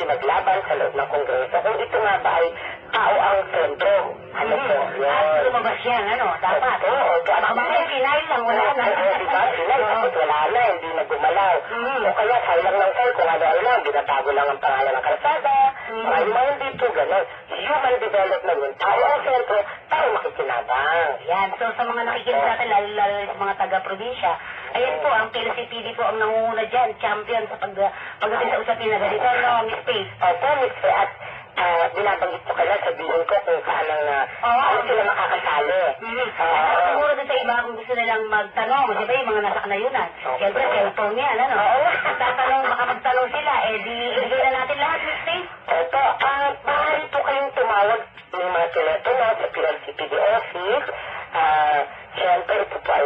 pinaglaban sa loob ng Kongreso kung ito nga ba ay tao ang sentro. Ano po? At lumabas yan, ano? Dapat. Oo. Mamaya sinay lang, wala na. Diba? Sinay, tapos wala na, hindi na gumalaw. O kaya, sayang lang sir, kung ano-ano lang, binatago lang ang pangalan ng kalsada. Ay, mga hindi po gano'n. Human development yun. Tao ang sentro, tao makikinabang. Yan. So, sa mga nakikinig natin, lalo sa mga taga-probinsya, ayan po, ang PLCPD po ang nangunguna dyan, champion sa pagdating sa usapin na ganito, no, Miss Pace? Opo, Miss Pace. At binabanggit ko kaya, sabihin ko kung saan ang sila makakasali. Siguro din sa iba kung gusto nilang magtanong, di ba yung mga nasa kanayunan? Siyempre, cellphone yan, ano? Tatanong, baka magtanong sila, di ibigay na natin lahat, Miss Pace? Opo, maaari po kayong tumawag ng mga telepono sa PLCPD office. Siyempre, ito po ay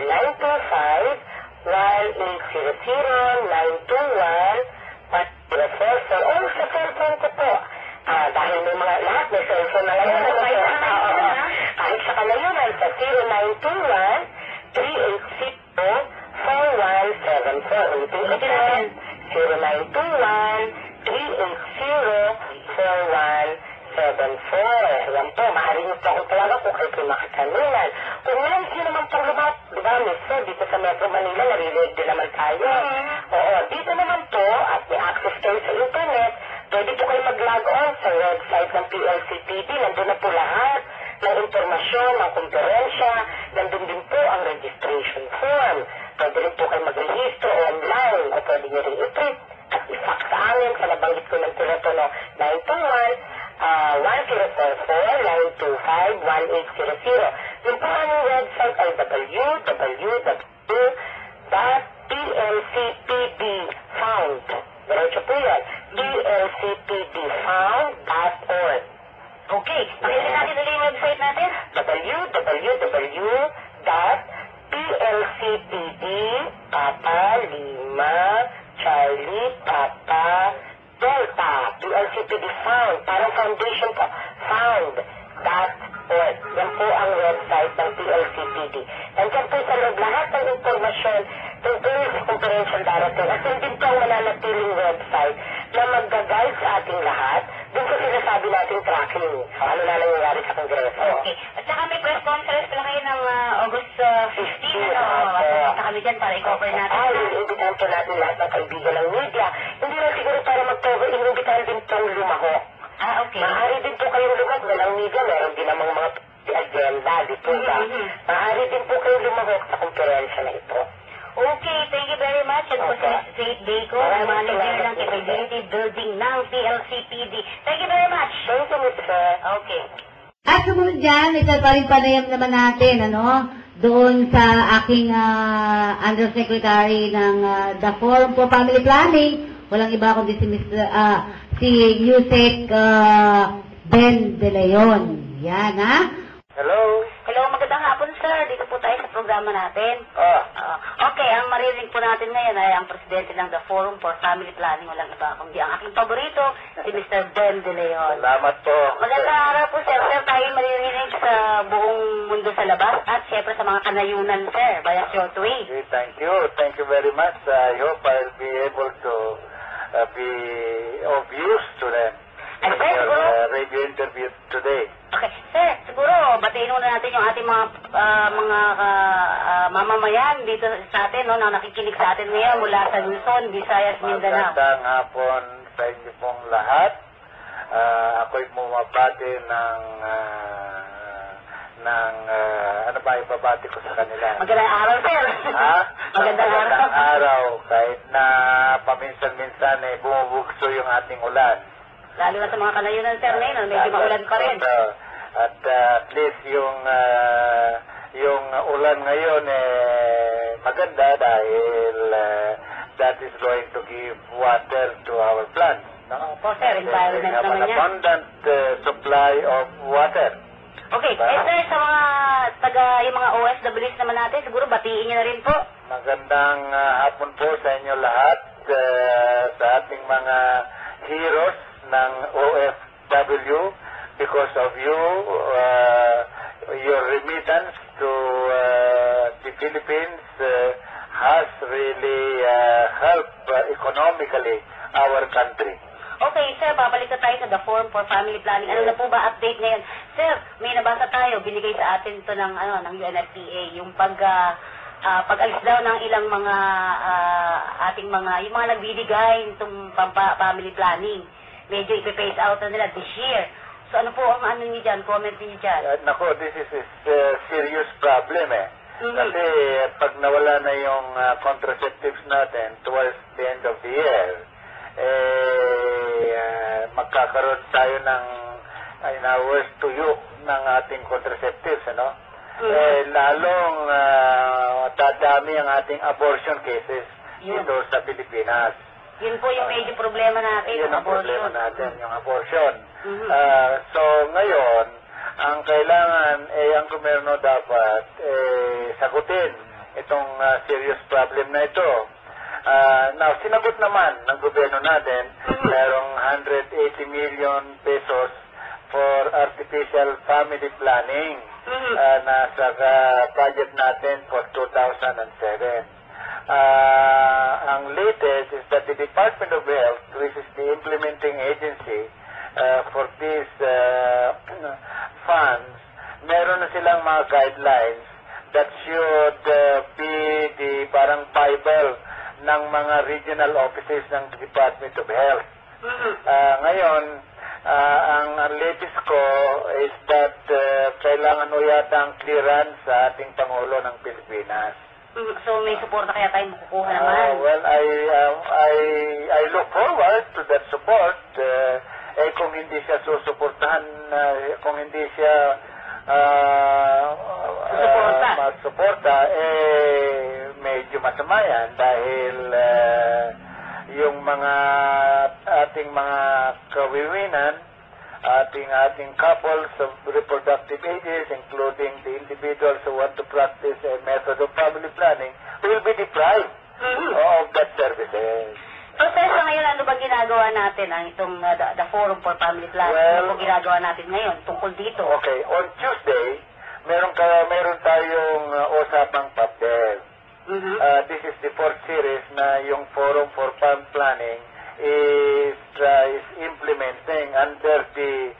925-1800-921-1044. O, sa cellphone ko po. Dahil may mga lahat, may cellphone na ngayon. Kahit sa kanayunan, sa 0921-380-4174. Ulitin ko po, 0921-380-4174. Ayan po, maaari niyo po akong talaga kung kayo po makatanungan. Kung ngayon, yun naman pong lumat, di ba, Mr. Dito sa Metro Manila, narinig din naman tayo. Oo, dito naman po, at may access kayo sa internet, pwede po kayo mag-log on sa website ng PLCPD. Nandun na po lahat ng impormasyon, ng konferensya. Nandun din po ang registration form. Pwede rin po kayo mag-rehistro online o pwede nyo rin i-print at i-fax sa amin sa nabanggit ko ng telepono 921-1044-925-1800. Yung po aming website ay www.plcpdfound. Diretso po yan. plcpdfound.org. Okay. Pakilin natin ulit yung website natin. www.plcpd.Papa-Lima-Charlie-Papa-Delta. PLCPD Found. Parang foundation po. Found.org. Yan po ang website ng PLCPD. Nandiyan po sa loob lahat ng informasyon tungkol sa conferential darating. At yun din po ang mananatiling website na mag-guide sa ating lahat dun sa sinasabi nating tracking. So, ano na nangyayari sa Kongreso. Okay. At saka may press conference pala kayo ng August 15. At kami dyan para i-cover natin. Iimbitahan po natin lahat ng kaibigan ng media. Hindi lang siguro para mag-cover, iimbitahan din pong lumahok. Okay. Maaari din po kayong lumahok ng media. Meron din namang mga agenda, di po ba? Maaari din po kayong lumahok sa konferensya na ito. Okay, thank you very much. At po si Ms. Faith Bacon, manager ng capability building ng PLCPD. Thank you very much. Thank you, Mr. Okay. At sumunod dyan, ito pa rin panayam naman natin, ano, doon sa aking undersecretary ng The Forum for Family Planning. Walang iba kundi si Yusek Ben De Leon. Yan, ha? Hello? Hello, magandang hapon, sir. Dito po tayo sa programa natin. Okay, ang maririnig po natin ngayon ay ang presidente ng The Forum for Family Planning. Walang iba kundi ang aking paborito, si Mr. Ben De Leon. Salamat po. Magandang araw po, sir. Sir, tayo maririnig sa buong mundo sa labas at siyempre sa mga kanayunan, sir, by a short way. Okay, thank you. Thank you very much. I hope I'll be able to be of use to them. Ay, sir, siguro. Radio interview today. Okay, sir, siguro, batiin muna natin yung ating mga mamamayan dito sa atin, no, na nakikinig sa atin ngayon mula sa Luzon, Visayas, Mindanao. Magandang hapon sa inyo pong lahat. Ako'y bumabati ng ano ba ibabati ko sa kanila? Magandang araw, sir. Ha? Magandang araw. Kahit na paminsan-minsan bumubugso yung ating ulan. Lalo na sa mga kanayunan, sir, ngayon, medyo maulan pa rin. At at least yung ulan ngayon maganda dahil that is going to give water to our plants. No? Opo, sir, environment naman yan. Abundant supply of water. Okay, sir, sa mga yung mga OFWs naman natin, siguro batiin niyo na rin po. Magandang hapon po sa inyo lahat, sa ating mga heroes ng OFW. Because of you, your remittance to the Philippines has really helped economically our country. Okay, sir, babalik na tayo sa the Forum for Family Planning. Ano na po ba update ngayon? Sir, may nabasa tayo, binigay sa atin to ng ng UNFPA, yung pag-alis daw ng ilang mga yung mga nagbibigay nitong family planning. Medyo ipe-phase out na nila this year. So ano po ang niyo dyan, comment niyo dyan? Nako, this is a serious problem eh. Kasi pag nawala na yung contraceptives natin towards the end of the year, magkakaroon tayo ng worst tuyok ng ating contraceptives, ano? Lalong dadami ang ating abortion cases dito sa Pilipinas. Yun po yung medyo problema natin, yung abortion. Problema natin, yung abortion. So ngayon, ang kailangan ang gobyerno dapat sagutin itong serious problem na ito. Now, sinagot naman ng gobyerno natin, merong 180 million pesos for artificial family planning nasa budget natin for 2007. Ang latest is that the Department of Health, which is the implementing agency for these funds, meron na silang mga guidelines that should be the parang Bible ng mga regional offices ng Department of Health. Ngayon, ang latest ko is that kailangan o yata ang clearance sa ating Pangulo ng Pilipinas. So may suporta kaya tayo makukuha naman? Well, I look forward to that support. Kung hindi siya susuportahan, kung hindi siya masuporta, medyo masama yan dahil yung mga ating mga kawiwinan, ating couples of reproductive ages, including the individuals who want to practice a method of family planning, will be deprived of that services. So, sir, sa ngayon, ano ba ginagawa natin itong the Forum for Family Planning? Ano po ginagawa natin ngayon tungkol dito? Okay, on Tuesday, meron tayong usapang PubDev. This is the fourth series na yung Forum for Family Planning is implementing under the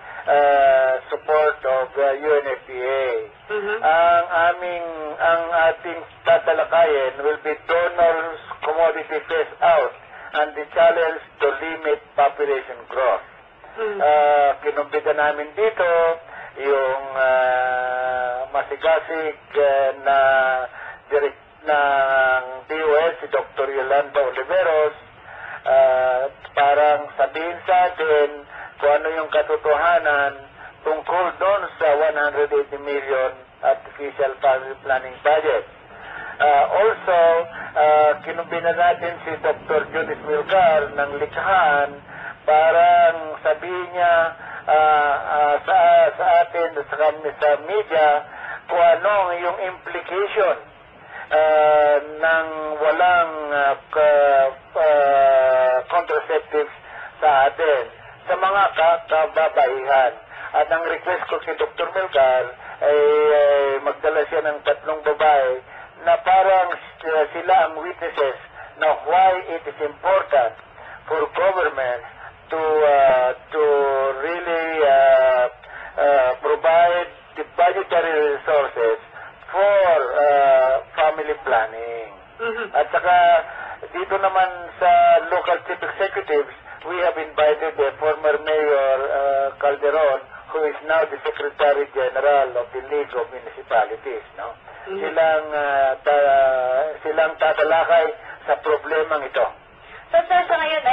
support of UNFPA. Ang ating tatalakayin will be donors commodity phase out and the challenge to limit population growth. Kinumbida namin dito yung masigasig na ng DOS, si Dr. Yolanda Oliveros, parang sabihin sa atin kung ano yung katotohanan tungkol doon sa 180 million artificial family planning budget. Also, kinumbina natin si Dr. Judith Milgar ng Likhahan, parang sabihin niya sa atin, sa media, kung ano yung implication ng walang contraceptives sa atin, sa mga kababaihan. At ang request ko si Dr. Milgar ay magdala siya ng 3 babae na parang sila ang witnesses na why it is important for government to really provide the budgetary resources for family planning. At saka dito naman sa local chief executives, we have invited the former Mayor Calderon, who is now the Secretary General of the League of Municipalities, no? Silang tatalakay sa problemang ito. So, sir, sa ngayon,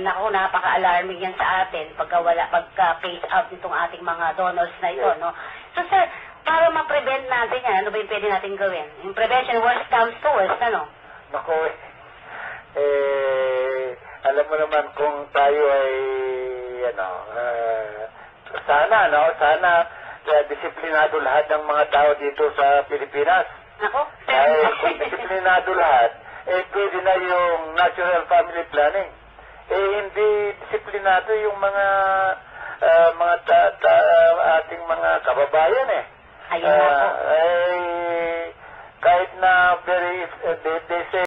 napaka-alarming yan sa atin pagka-phase out nitong ating mga donors na ito, no? So, sir, para ma-prevent natin yan, ano ba yung pwede natin gawin? Yung prevention, worst comes to worst, ano? Naku, alam mo naman kung tayo ay, sana disiplinado lahat ng mga tao dito sa Pilipinas. Nako, kung disiplinado lahat, pwede na yung natural family planning. Hindi disiplinado yung mga ating mga kababayan Ayun na po. kahit na they say